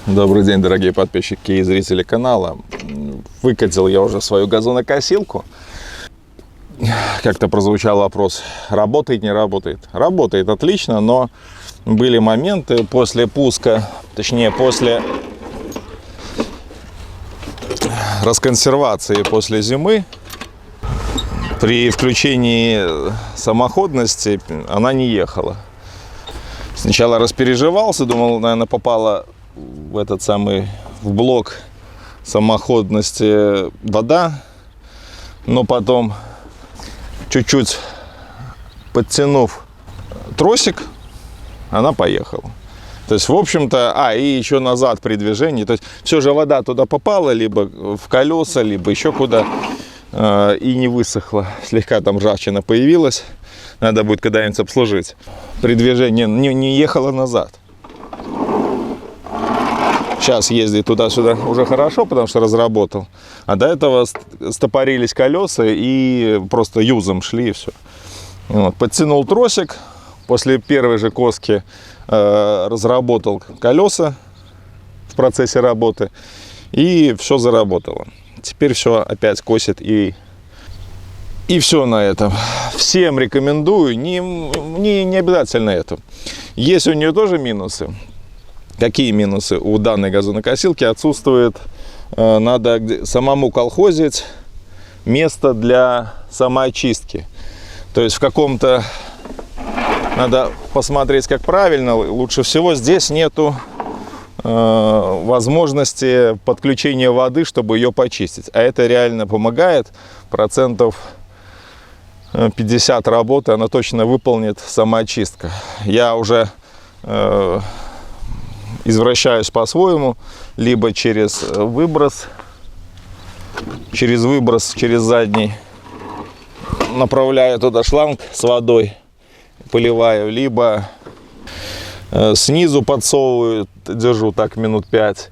Добрый день, дорогие подписчики и зрители канала. Выкатил я уже свою газонокосилку. Как-то прозвучал вопрос, работает, не работает. Работает отлично, но были моменты после пуска, точнее после расконсервации после зимы. При включении самоходности она не ехала. Сначала распереживался, думал, наверное, попала в этот самый в блок самоходности вода, но потом чуть-чуть подтянув тросик, она поехала. То есть, в общем-то, и еще назад при движении, то есть все же вода туда попала, либо в колеса, либо еще куда, и не высохла. Слегка там ржавчина появилась, надо будет когда-нибудь обслужить. При движении не ехала назад. Сейчас ездить туда-сюда уже хорошо, потому что разработал. А до этого стопорились колеса и просто юзом шли, и все. Вот. Подтянул тросик. После первой же коски разработал колеса в процессе работы. И все заработало. Теперь все опять косит и все на этом. Всем рекомендую. Не обязательно это. Есть у нее тоже минусы. Какие минусы у данной газонокосилки? Отсутствует, надо самому колхозить место для самоочистки. То есть в каком-то, надо посмотреть, как правильно, лучше всего здесь нету возможности подключения воды, чтобы ее почистить. А это реально помогает, процентов 50 работы она точно выполнит самоочистка. Я уже извращаюсь по-своему, либо через выброс, через задний, направляю туда шланг с водой, поливаю, либо снизу подсовываю, держу так минут 5,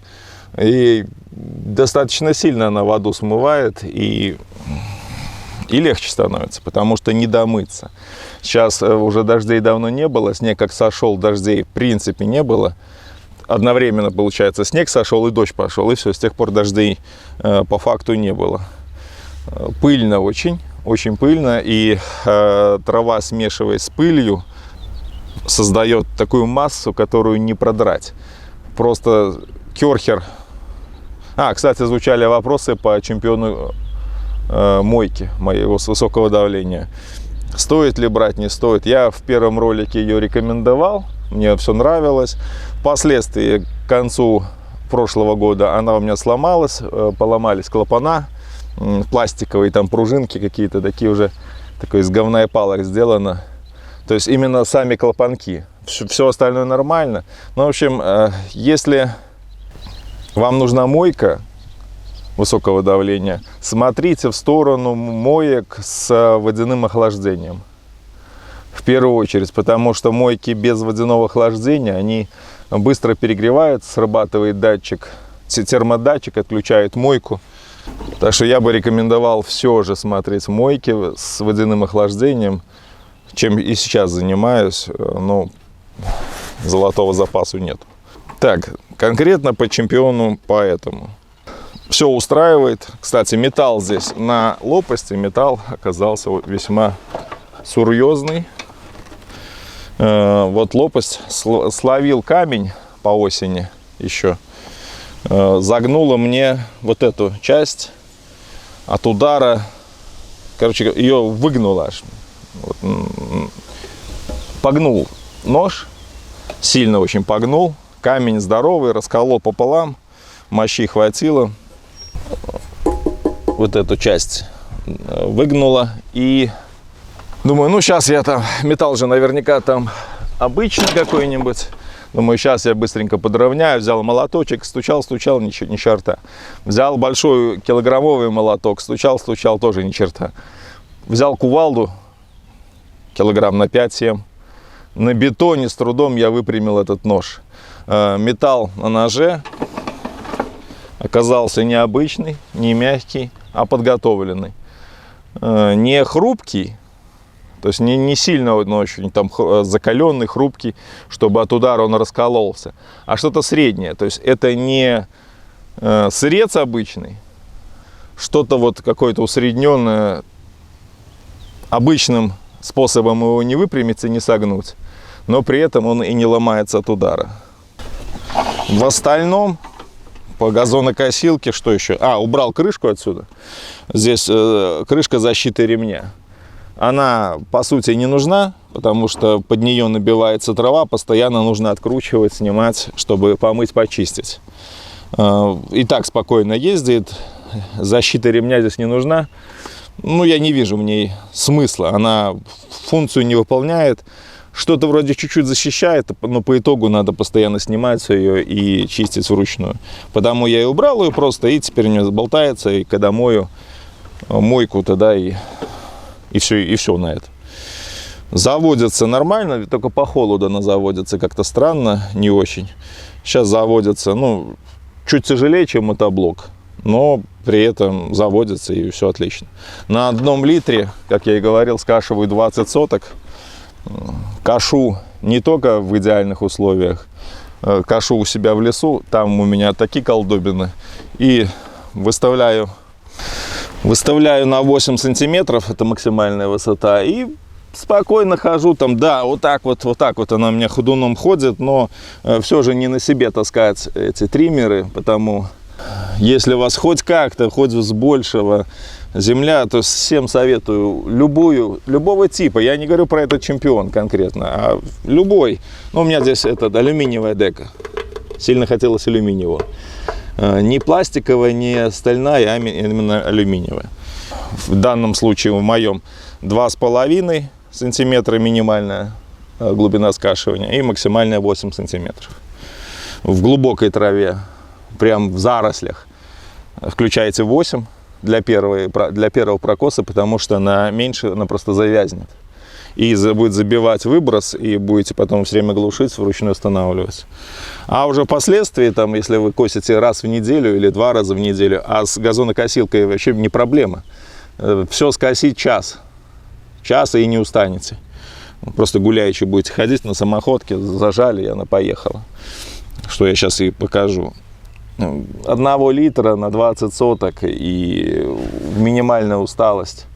и достаточно сильно она воду смывает, и легче становится, потому что не домыться. Сейчас уже дождей давно не было, снег как сошел, дождей в принципе не было. Одновременно, получается, снег сошел и дождь пошел, и все, с тех пор дождей по факту не было. Пыльно очень пыльно, и трава, смешиваясь с пылью, создает такую массу, которую не продрать. Просто керхер. Кстати, звучали вопросы по чемпиону мойки моего с высокого давления. Стоит ли брать, не стоит. Я в первом ролике ее рекомендовал. Мне все нравилось. Впоследствии, к концу прошлого года, она у меня сломалась, поломались клапана, пластиковые там пружинки какие-то такие уже, такое из говна и палок сделано. То есть именно сами клапанки. Все остальное нормально. Ну, в общем, если вам нужна мойка высокого давления, смотрите в сторону моек с водяным охлаждением. В первую очередь, потому что мойки без водяного охлаждения, они быстро перегреваются, срабатывает датчик, термодатчик, отключает мойку. Так что я бы рекомендовал все же смотреть мойки с водяным охлаждением, чем и сейчас занимаюсь, но золотого запасу нет. Так, конкретно по чемпиону поэтому. Все устраивает. Кстати, металл здесь на лопасти, металл оказался весьма серьезный. Вот лопасть словил камень по осени еще. Загнула мне вот эту часть от удара. Короче, ее выгнуло аж. Вот. Погнул нож. Сильно очень погнул. Камень здоровый, расколол пополам. Мощи хватило. Вот эту часть выгнула. И думаю, ну сейчас я там, металл же наверняка там обычный какой-нибудь. Думаю, сейчас я быстренько подровняю. Взял молоточек, стучал, ни черта. Взял большой килограммовый молоток, стучал, тоже ни черта. Взял кувалду, килограмм на 5-7. На бетоне с трудом я выпрямил этот нож. Металл на ноже оказался не обычный, не мягкий, а подготовленный. Не хрупкий, То есть не сильно, но очень там закаленный, хрупкий, чтобы от удара он раскололся. А что-то среднее. То есть это не сырец обычный, что-то вот какое-то усредненное, обычным способом его не выпрямить и не согнуть, но при этом он и не ломается от удара. В остальном, по газонокосилке, что еще? Убрал крышку отсюда. Здесь крышка защиты ремня. Она, по сути, не нужна, потому что под нее набивается трава, постоянно нужно откручивать, снимать, чтобы помыть, почистить. И так спокойно ездит, защита ремня здесь не нужна. Ну, я не вижу в ней смысла, она функцию не выполняет. Что-то вроде чуть-чуть защищает, но по итогу надо постоянно снимать ее и чистить вручную. Потому я и убрал ее просто, и теперь у нее болтается, и когда мою мойку тогда и все на это. Заводится нормально, только по холоду она заводится как-то странно, не очень. Сейчас заводится, чуть тяжелее, чем мотоблок, но при этом заводится и все отлично. На 1 литре, как я и говорил, скашиваю 20 соток. Кашу не только в идеальных условиях, кашу у себя в лесу, там у меня такие колдобины, и выставляю на 8 сантиметров, это максимальная высота, и спокойно хожу там, да, вот так вот она у меня ходуном ходит, но все же не на себе таскать эти триммеры, потому если у вас хоть как-то, хоть с большего земля, то всем советую любого типа, я не говорю про этот чемпион конкретно, а любой, у меня здесь алюминиевая дека, сильно хотелось алюминиевого. Не пластиковая, не стальная, а именно алюминиевая. В данном случае, в моем, 2,5 сантиметра минимальная глубина скашивания и максимальная 8 сантиметров. В глубокой траве, прям в зарослях, включаете 8 для первого прокоса, потому что на меньше она просто завязнет. И будет забивать выброс, и будете потом все время глушить, вручную останавливать. А уже впоследствии, если вы косите раз в неделю или 2 раза в неделю, а с газонокосилкой вообще не проблема. Все скосить час и не устанете. Просто гуляючи будете ходить на самоходке, зажали, и она поехала. Что я сейчас и покажу. 1 литра на 20 соток и минимальная усталость.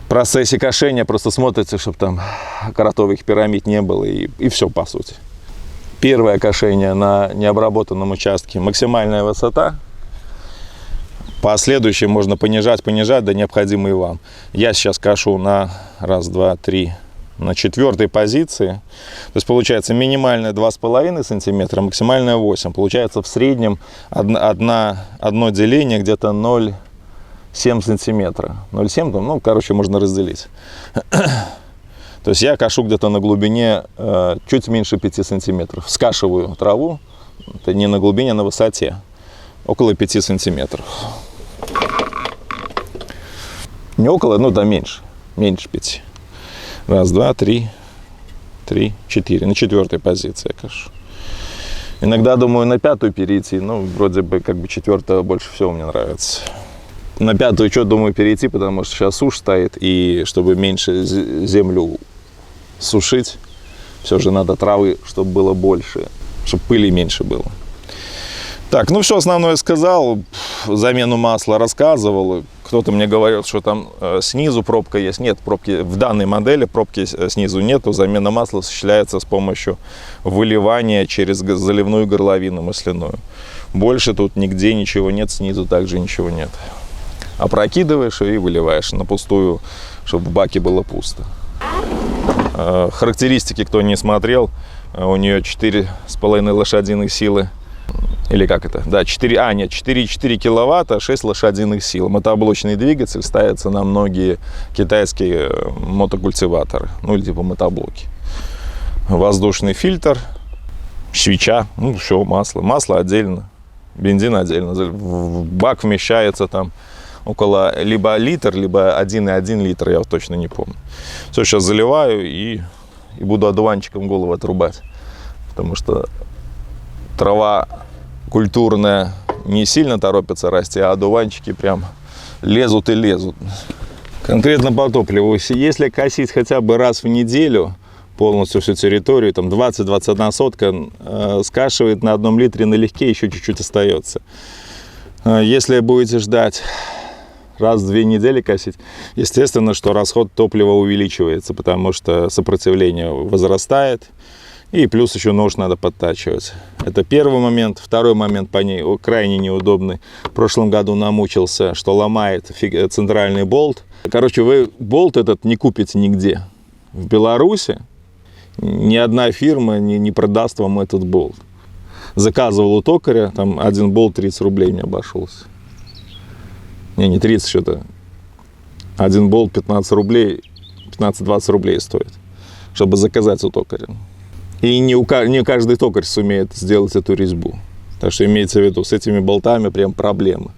В процессе кошения просто смотрите, чтобы там кротовых пирамид не было, и все по сути. Первое кошение на необработанном участке, максимальная высота. Последующие можно понижать до необходимой вам. Я сейчас кошу на 1, 2, 3, на 4 позиции. То есть получается минимальная 2,5 сантиметра, максимальная 8. Получается в среднем одно деление где-то 0,7 сантиметра. 0,7, можно разделить. То есть я кашу где-то на глубине чуть меньше 5 сантиметров. Скашиваю траву, это не на глубине, а на высоте. Около 5 сантиметров. Не около, меньше. Меньше 5. 1, 2, 3, 4. На 4 позиции я кашу. Иногда думаю на 5 перейти, вроде бы 4 больше всего мне нравится. На 5 что думаю перейти, потому что сейчас сушь стоит, и чтобы меньше землю сушить, все же надо травы, чтобы было больше, чтобы пыли меньше было. Так, все основное сказал, замену масла рассказывал. Кто-то мне говорил, что там снизу пробка есть. Нет, пробки в данной модели пробки снизу нету. Замена масла осуществляется с помощью выливания через заливную горловину масляную. Больше тут нигде ничего нет, снизу также ничего нет. Опрокидываешь и выливаешь на пустую, чтобы в баке было пусто. Характеристики, кто не смотрел, у нее 4,5 лошадиных силы. Или как это? Да, 4,4 киловатта, 6 лошадиных сил. Мотоблочный двигатель ставится на многие китайские мотокультиваторы, или типа мотоблоки. Воздушный фильтр, свеча, все, масло. Масло отдельно, бензин отдельно. В бак вмещается там около либо литр, либо 1,1 литр, я точно не помню. Все, сейчас заливаю и буду одуванчиком голову отрубать. Потому что трава культурная не сильно торопится расти, а одуванчики прям лезут и лезут. Конкретно по топливу. Если косить хотя бы раз в неделю полностью всю территорию, там 20-21 сотка, скашивает на 1 литре налегке, еще чуть-чуть остается. Если будете ждать раз в 2 недели косить, естественно, что расход топлива увеличивается, потому что сопротивление возрастает, и плюс еще нож надо подтачивать. Это первый момент. Второй момент по ней крайне неудобный. В прошлом году намучился, что ломает центральный болт. Короче, вы болт этот не купите нигде. В Беларуси ни одна фирма не продаст вам этот болт. Заказывал у токаря, там один болт 30 рублей мне обошелся. Не 30 что-то. Один болт 15 рублей, 15-20 рублей стоит, чтобы заказать у токаря. И не каждый токарь сумеет сделать эту резьбу. Так что имейте в виду, с этими болтами прям проблемы.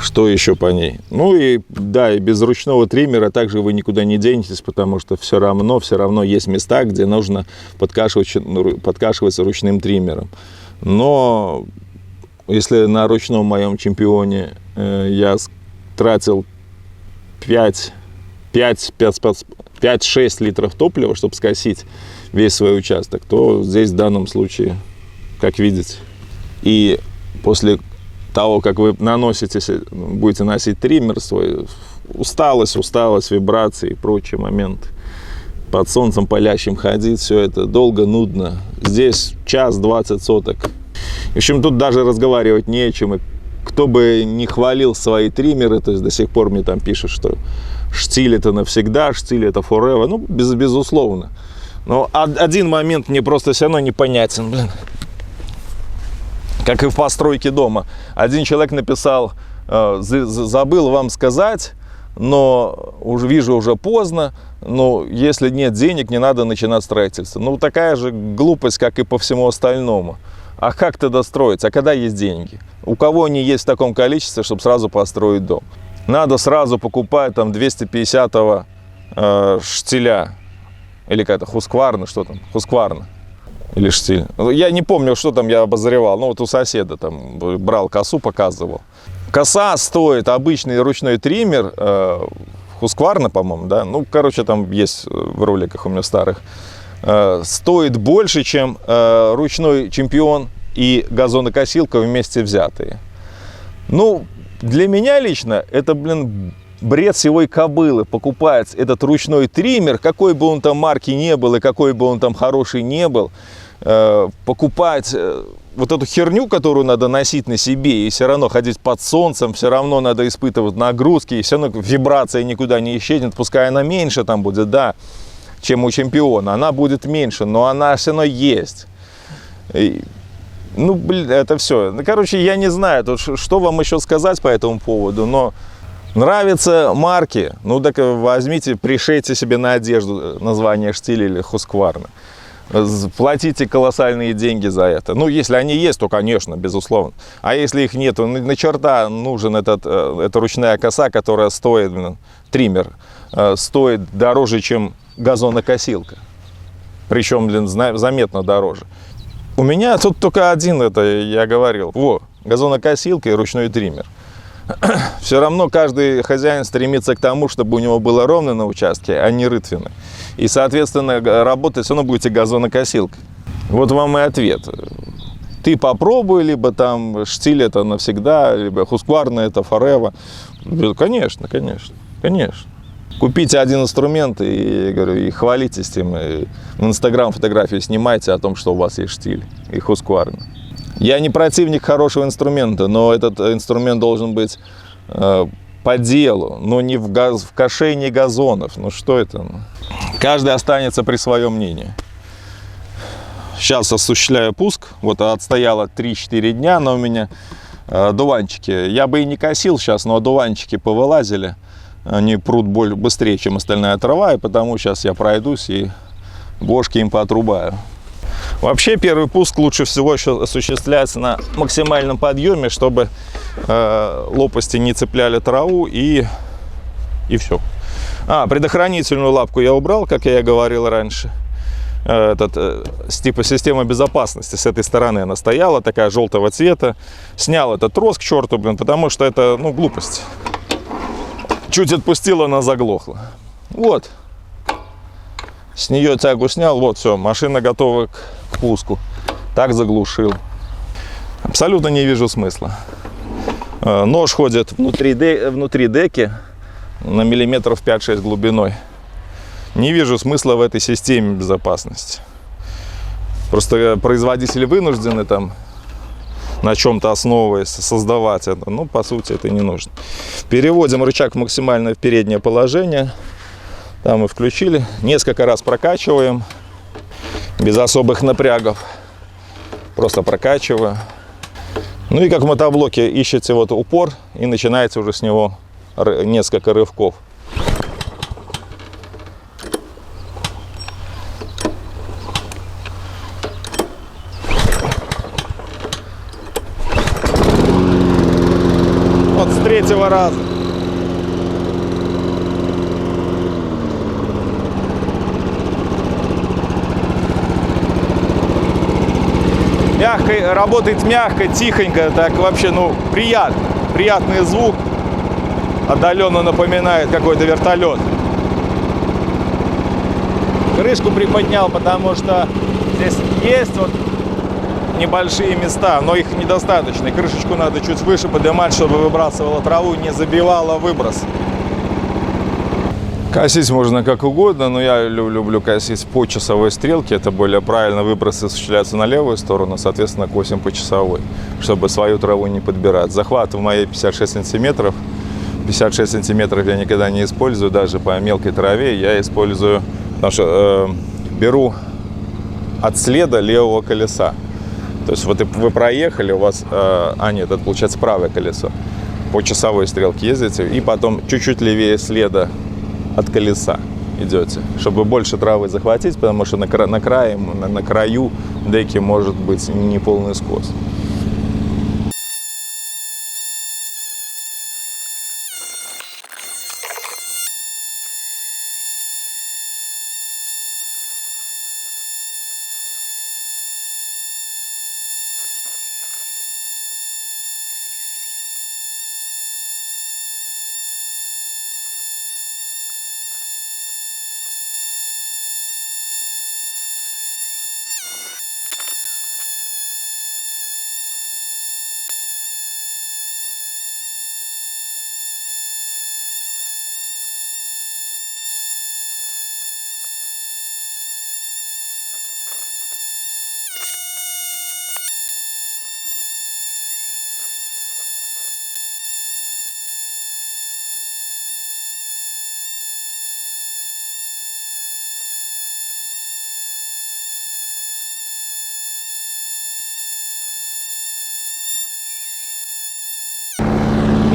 Что еще по ней? Ну и да, и без ручного триммера также вы никуда не денетесь, потому что все равно есть места, где нужно подкашивать ручным триммером. Но если на ручном моем чемпионе я тратил 5-6 литров топлива, чтобы скосить весь свой участок, то здесь в данном случае, как видите, и после того, как вы будете носить триммер свой, усталость, вибрации и прочие моменты, под солнцем палящим ходить, все это долго, нудно. Здесь час 20 соток. В общем, тут даже разговаривать не о чем. И кто бы не хвалил свои триммеры, то есть до сих пор мне там пишут, что штиль это навсегда, штиль это forever. Ну, безусловно. Но один момент мне просто все равно непонятен, блин. Как и в постройке дома. Один человек написал: забыл вам сказать, но вижу уже поздно, но если нет денег, не надо начинать строительство. Ну, такая же глупость, как и по всему остальному. А как тогда строить? А когда есть деньги? У кого они есть в таком количестве, чтобы сразу построить дом? Надо сразу покупать там 250-го штиля. Или какая-то Husqvarna, что там? Husqvarna. Или штиль. Я не помню, что там я обозревал. Ну, вот у соседа там брал косу, показывал. Коса стоит, обычный ручной триммер, Husqvarna, по-моему, да? Ну, короче, там есть в роликах у меня старых. Стоит больше, чем ручной чемпион и газонокосилка вместе взятые. Ну, для меня лично это, блин, бред сивой кобылы покупать этот ручной триммер, какой бы он там марки не был и какой бы он там хороший не был, покупать вот эту херню, которую надо носить на себе, и все равно ходить под солнцем, все равно надо испытывать нагрузки, и все равно вибрация никуда не исчезнет, пускай она меньше там будет, да, чем у чемпиона, она будет меньше, но она все равно есть. И, ну, блин, это все. Короче, я не знаю, тут, что вам еще сказать по этому поводу, но нравятся марки, ну так возьмите, пришейте себе на одежду название штиль или Husqvarna. Платите колоссальные деньги за это. Ну, если они есть, то, конечно, безусловно. А если их нет, то на черта нужен эта ручная коса, которая стоит, триммер, стоит дороже, чем газонокосилка. Причем, блин, заметно дороже. У меня тут только один, это я говорил. Газонокосилка и ручной триммер. Все равно каждый хозяин стремится к тому, чтобы у него было ровно на участке, а не рытвенно. И, соответственно, работать все равно будете газонокосилкой. Вот вам и ответ. Ты попробуй, либо там штиль это навсегда, либо Husqvarna это forever. Конечно. Купите один инструмент и, говорю, и хвалитесь им. И в Инстаграм фотографии снимайте о том, что у вас есть штиль и Husqvarna. Я не противник хорошего инструмента, но этот инструмент должен быть по делу, но не в кошении газонов. Ну что это? Каждый останется при своем мнении. Сейчас осуществляю пуск. Вот отстояло 3-4 дня, но у меня одуванчики. Я бы и не косил сейчас, но одуванчики повылазили. Они прут быстрее, чем остальная трава, и потому сейчас я пройдусь и бошки им поотрубаю. Вообще первый пуск лучше всего осуществляется на максимальном подъеме, чтобы лопасти не цепляли траву и все. Предохранительную лапку я убрал, как я и говорил раньше. Типа система безопасности с этой стороны она стояла, такая желтого цвета. Снял этот трос к черту, потому что это, глупость. Чуть отпустил, она заглохла. Вот. С нее тягу снял, вот все, машина готова к пуску. Так заглушил. Абсолютно не вижу смысла. Нож ходит внутри деки на миллиметров 5-6 глубиной. Не вижу смысла в этой системе безопасности. Просто производители вынуждены там на чем-то основываясь создавать это. Ну, по сути, это не нужно. Переводим рычаг максимально в переднее положение. Там мы включили. Несколько раз прокачиваем. Без особых напрягов. Просто прокачиваю. Ну и как в мотоблоке ищете вот упор и начинаете уже с него несколько рывков. Вот с третьего раза. Мягко, работает мягко, тихонько, так вообще, ну, приятно. Приятный звук. Отдаленно напоминает какой-то вертолет. Крышку приподнял, потому что здесь есть вот небольшие места, но их недостаточно. Крышечку надо чуть выше поднимать, чтобы выбрасывала траву, не забивала выброс. Косить можно как угодно, но я люблю косить по часовой стрелке. Это более правильно. Выбросы осуществляются на левую сторону, соответственно, косим по часовой, чтобы свою траву не подбирать. Захват в моей 56 сантиметров. 56 сантиметров я никогда не использую, даже по мелкой траве. Я использую, потому что беру от следа левого колеса. То есть вот вы проехали, у вас, нет, это получается правое колесо. По часовой стрелке ездите, и потом чуть-чуть левее следа от колеса идете, чтобы больше травы захватить, потому что на краю деки может быть неполный скос.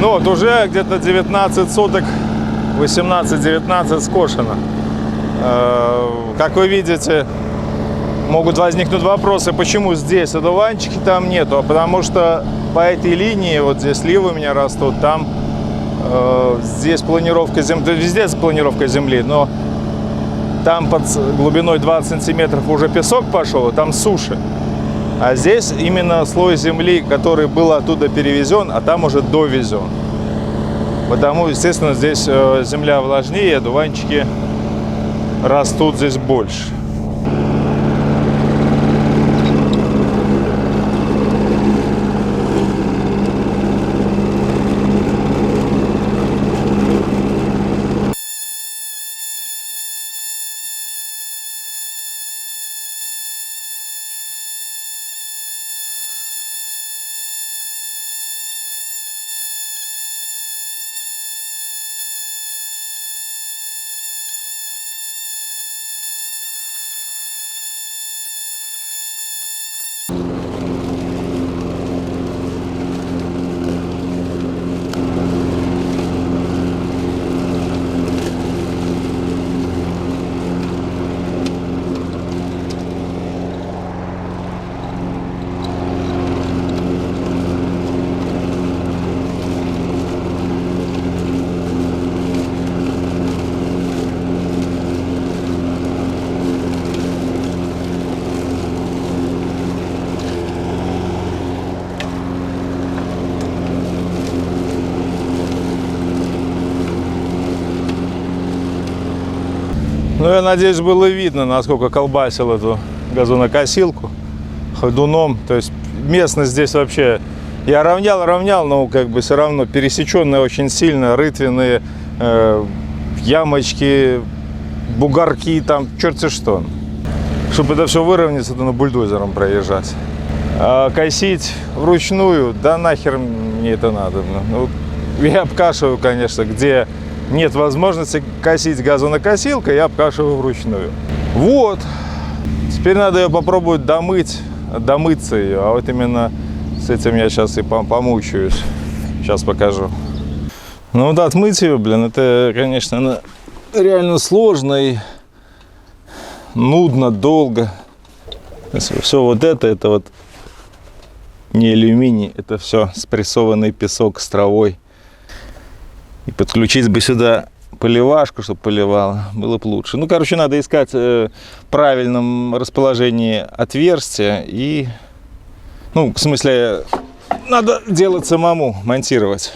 Ну вот уже где-то 19 соток, 18-19 скошено. Как вы видите, могут возникнуть вопросы, почему здесь одуванчики, там нету. Потому что по этой линии, вот здесь сливы у меня растут, там здесь планировка земли, везде планировка земли, но там под глубиной 20 сантиметров уже песок пошел, и там суша. А здесь именно слой земли, который был оттуда перевезен, а там уже довезен. Потому, естественно, здесь земля влажнее, одуванчики растут здесь больше. Ну, я надеюсь, было видно, насколько колбасил эту газонокосилку ходуном. То есть местность здесь вообще... Я равнял, но как бы все равно пересеченная очень сильно, рытвенные ямочки, бугорки, там черти что. Чтобы это все выровнять, это на бульдозером проезжать. А косить вручную, да нахер мне это надо. Ну, я обкашиваю, конечно, где нет возможности косить газонокосилкой, я обкашиваю вручную. Вот. Теперь надо ее попробовать домыться ее, а вот именно с этим я сейчас и помучаюсь. Сейчас покажу. Ну да, отмыть ее, блин, это, конечно, реально сложно и нудно, долго. Все вот это вот не алюминий, это все спрессованный песок с травой. И подключить бы сюда поливашку, чтобы поливала, было бы лучше. Ну, короче, надо искать в правильном расположении отверстия и, ну, в смысле, надо делать самому, монтировать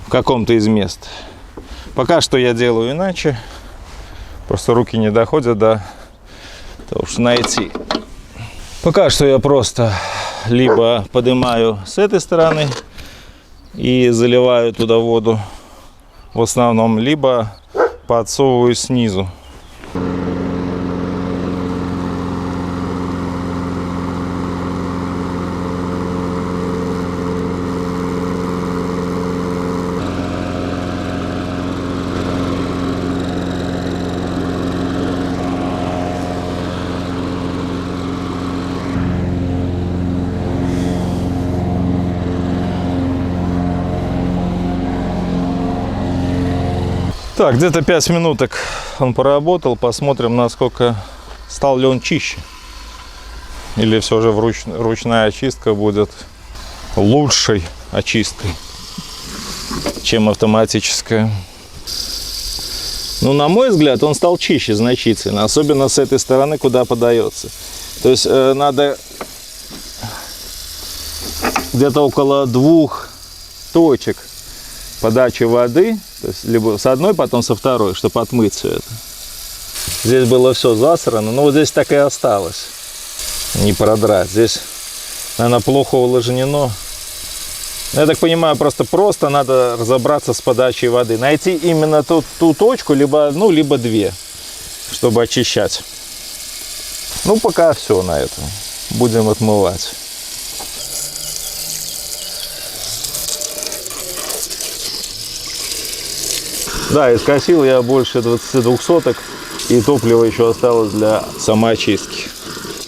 в каком-то из мест. Пока что я делаю иначе, просто руки не доходят до того, что найти. Пока что я просто либо поднимаю с этой стороны и заливаю туда воду в основном, либо подсовываю снизу. Так, где-то 5 минуток он поработал. Посмотрим, насколько стал ли он чище. Или все же ручная очистка будет лучшей очисткой, чем автоматическая. Ну, на мой взгляд, он стал чище значительно. Особенно с этой стороны, куда подается. То есть надо где-то около 2 точек подачи воды, то есть либо с одной, потом со второй, чтобы отмыть все это. Здесь было все засрано, но вот здесь так и осталось. Не продрать. Здесь, наверное, плохо увлажнено. Я так понимаю, просто надо разобраться с подачей воды. Найти именно ту точку, либо одну, либо 2, чтобы очищать. Ну, пока все на этом. Будем отмывать. Да, искосил я больше 22 соток, и топливо еще осталось для самоочистки.